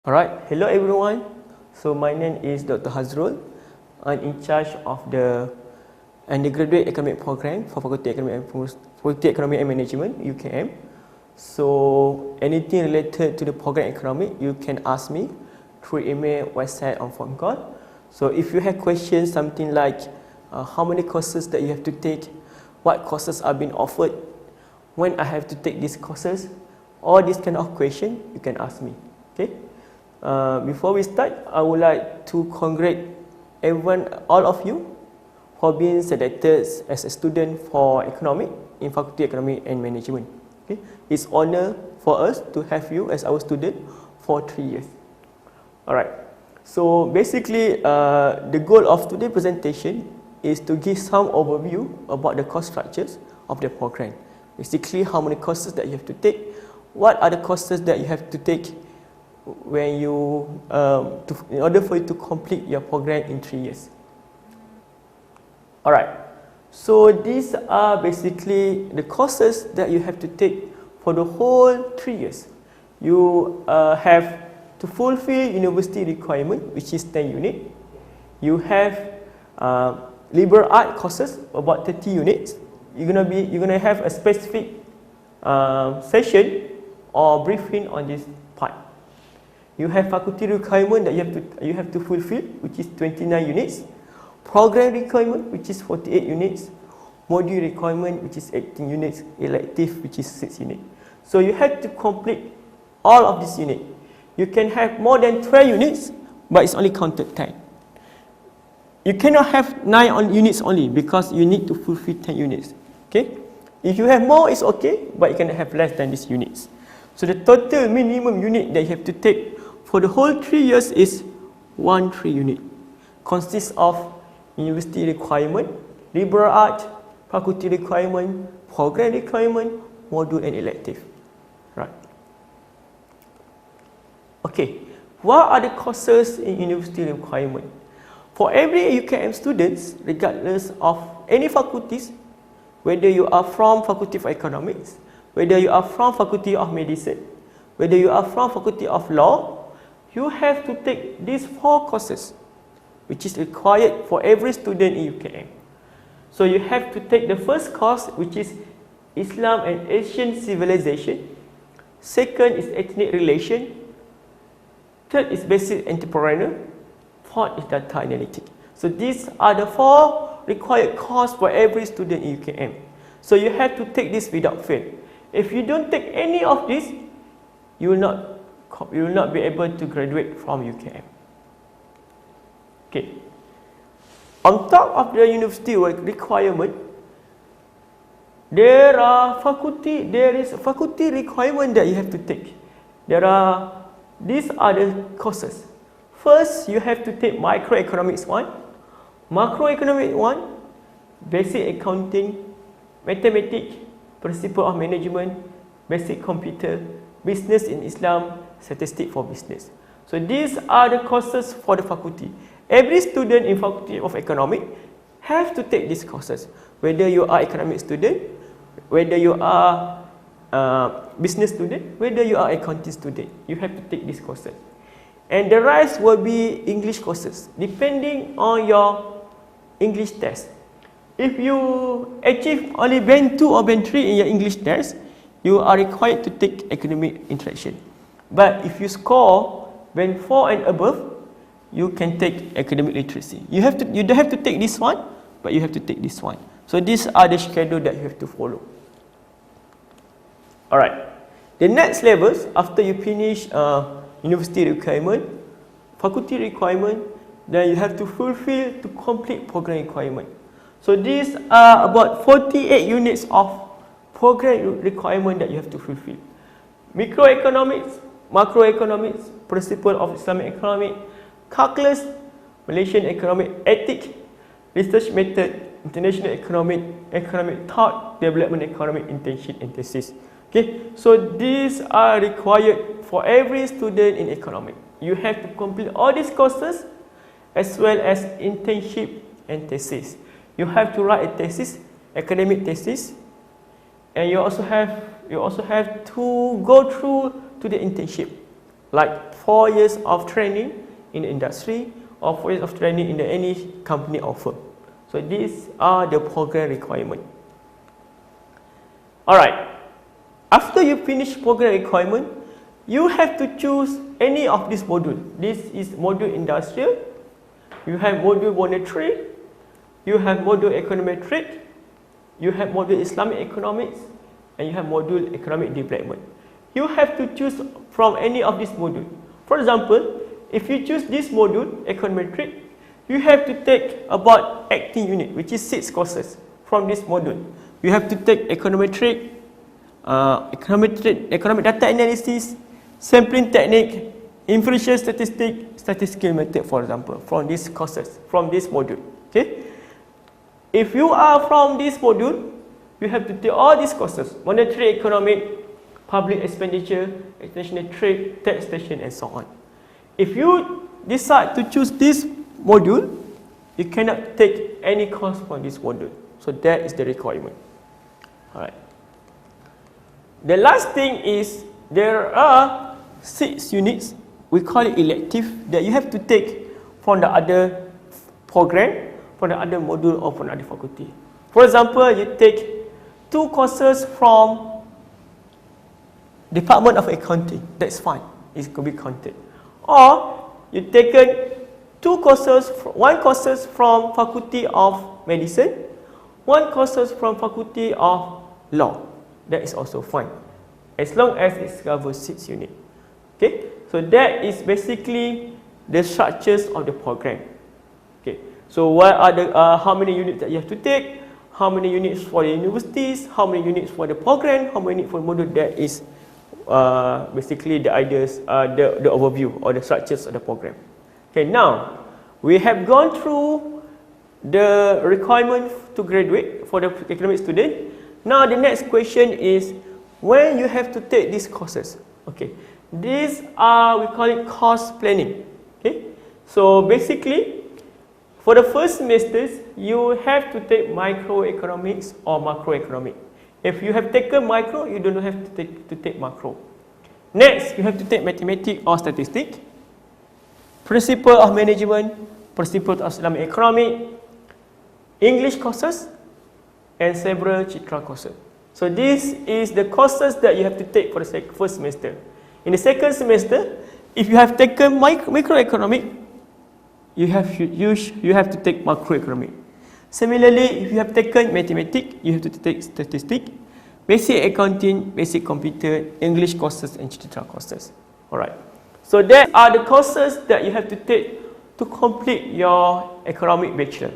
Alright, hello everyone. So my name is Dr. Hazrul. I'm in charge of the Undergraduate Economic Program for Faculty Economic and Management, UKM. So anything related to the program economic, you can ask me through email, website, or phone call. So if you have questions, something like how many courses that you have to take, what courses are being offered, when I have to take these courses, all these kind of question you can ask me. Okay. Before we start, I would like to congratulate everyone, all of you, for being selected as a student for economic in Faculty Economic and Management. Okay. It's honor for us to have you as our student for 3 years. Alright. So basically, the goal of today's presentation is to give some overview about the course structures of the program. Basically, how many courses that you have to take, what are the courses that you have to take when you in order for you to complete your program in 3 years. Alright, so these are basically the courses that you have to take for the whole 3 years. You have to fulfill university requirement, which is 10 units. You have liberal art courses, about 30 units. You're gonna have a specific session or briefing on this part. You have faculty requirement that you have to fulfill, which is 29 units. Program requirement, which is 48 units. Module requirement, which is 18 units. Elective, which is 6 units. So you have to complete all of these units. You can have more than 12 units, but it's only counted 10. You cannot have 9 units only because you need to fulfill 10 units. Okay? If you have more, it's okay, but you cannot have less than these units. So the total minimum unit that you have to take for the whole 3 years is 1 unit. Consists of university requirement, liberal art, faculty requirement, program requirement, module and elective. Right. Okay. What are the courses in university requirement? For every UKM students, regardless of any faculties, whether you are from Faculty of Economics, whether you are from Faculty of Medicine, whether you are from Faculty of Law, you have to take these 4 courses, which is required for every student in UKM. So you have to take the first course, which is Islam and Asian Civilization. Second is Ethnic Relation. Third is Basic Entrepreneur. Fourth is Data Analytics. So these are the 4 required courses for every student in UKM. So you have to take this without fail. If you don't take any of this, you will not be able to graduate from UKM. Okay. On top of the university requirement, there is a faculty requirement that you have to take. These are the courses. First, you have to take Microeconomics 1, Macroeconomics 1, Basic Accounting, Mathematics, Principle of Management, Basic Computer, Business in Islam, Statistics for Business. So these are the courses for the faculty. Every student in Faculty of Economics has to take these courses. Whether you are economic student, whether you are business student, whether you are accounting student, you have to take these courses. And the rest will be English courses, depending on your English test. If you achieve only Band 2 or Band 3 in your English test, you are required to take academic interaction. But if you score Band 4 and above, you can take academic literacy. You don't have to take this one, but you have to take this one. So these are the schedule that you have to follow. Alright. The next levels, after you finish university requirement, faculty requirement, then you have to fulfill to complete program requirement. So these are about 48 units of program requirement that you have to fulfill. Microeconomics, macroeconomics, principle of Islamic economic, calculus, Malaysian economic, ethics, research method, international economic thought, development economic, internship and thesis. Okay, so these are required for every student in economics. You have to complete all these courses as well as internship and thesis. You have to write a thesis, academic thesis, and you also have to go through to the internship. like 4 years of training in the industry or 4 years of training in any company or firm. So these are the program requirement. Alright, after you finish program requirement, you have to choose any of this module. This is module industrial, you have module monetary, you have module econometric, you have module Islamic economics, and you have module economic development. You have to choose from any of this module. For example, if you choose this module, econometric, you have to take about 18 unit, which is 6 courses from this module. You have to take econometric, economic data analysis, sampling technique, inferential statistics, statistical method, for example, from these courses, from this module. Okay. If you are from this module, you have to take all these courses: monetary economic, public expenditure, international trade, taxation, and so on. If you decide to choose this module, you cannot take any course from this module. So that is the requirement. Alright. The last thing is there are 6 units, we call it elective, that you have to take from the other program, from the other module, or from the other faculty. For example, you take 2 courses from Department of Accounting, that's fine, it could be counted. Or you taken 2 courses, 1 courses from Faculty of Medicine, 1 courses from Faculty of Law, that is also fine, as long as it covers 6 units. Okay, so that is basically the structures of the program. Okay, so what are the how many units that you have to take, how many units for the universities, how many units for the program, how many for the module. That is basically the ideas, the overview or the structures of the program. Okay, now we have gone through the requirement to graduate for the academic student. Now the next question is when you have to take these courses. Okay, these are, we call it course planning. Okay, so basically for the first semesters you have to take microeconomics or macroeconomics. If you have taken micro, you don't have to take macro. Next, you have to take mathematics or statistics, principle of management, principle of Islamic economics, English courses, and several Citra courses. So this is the courses that you have to take for the first semester. In the second semester, if you have taken microeconomics, you have to take macroeconomics. Similarly, if you have taken mathematics, you have to take statistics, basic accounting, basic computer, English courses, and Citra courses. Alright. So that are the courses that you have to take to complete your economic bachelor.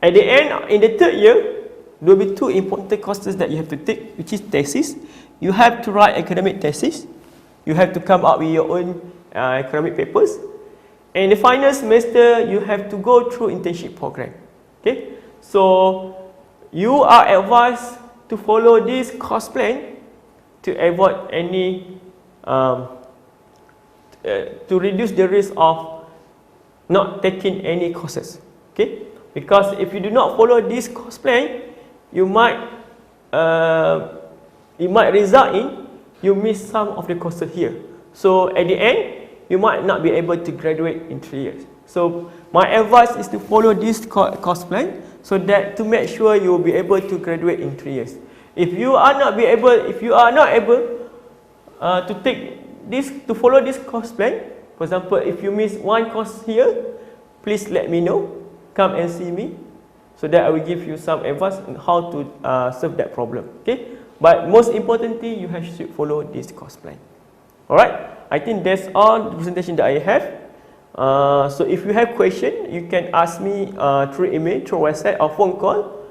At the end, in the 3rd year, there will be 2 important courses that you have to take, which is thesis. You have to write academic thesis. You have to come up with your own academic papers. And the final semester, you have to go through internship program. Okay, so you are advised to follow this course plan to avoid any, to reduce the risk of not taking any courses. Okay, because if you do not follow this course plan, you might result in you miss some of the courses here. So at the end, you might not be able to graduate in 3 years. So my advice is to follow this course plan so that to make sure you will be able to graduate in 3 years. If you are not able to take this, to follow this course plan, for example, if you miss 1 course here, please let me know. Come and see me, so that I will give you some advice on how to solve that problem. Okay, but most importantly, you should follow this course plan. Alright, I think that's all the presentation that I have. So if you have question, you can ask me through email, through website, or phone call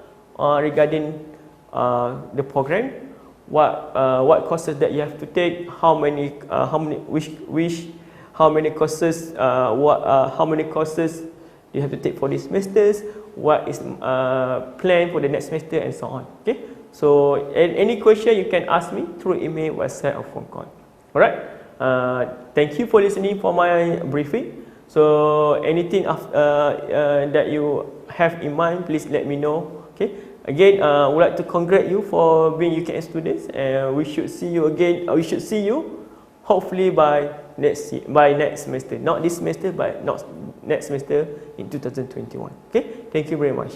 regarding the program. What courses that you have to take, how many courses, how many courses you have to take for these semesters, what is planned for the next semester, and so on. Okay, so any question you can ask me through email, website, or phone call. Alright, thank you for listening for my briefing. So anything that you have in mind, please let me know. Okay, again, I would like to congratulate you for being UKM students, and we should see you again. We should see you hopefully by next semester, not this semester, but not next semester in 2021. Okay, thank you very much.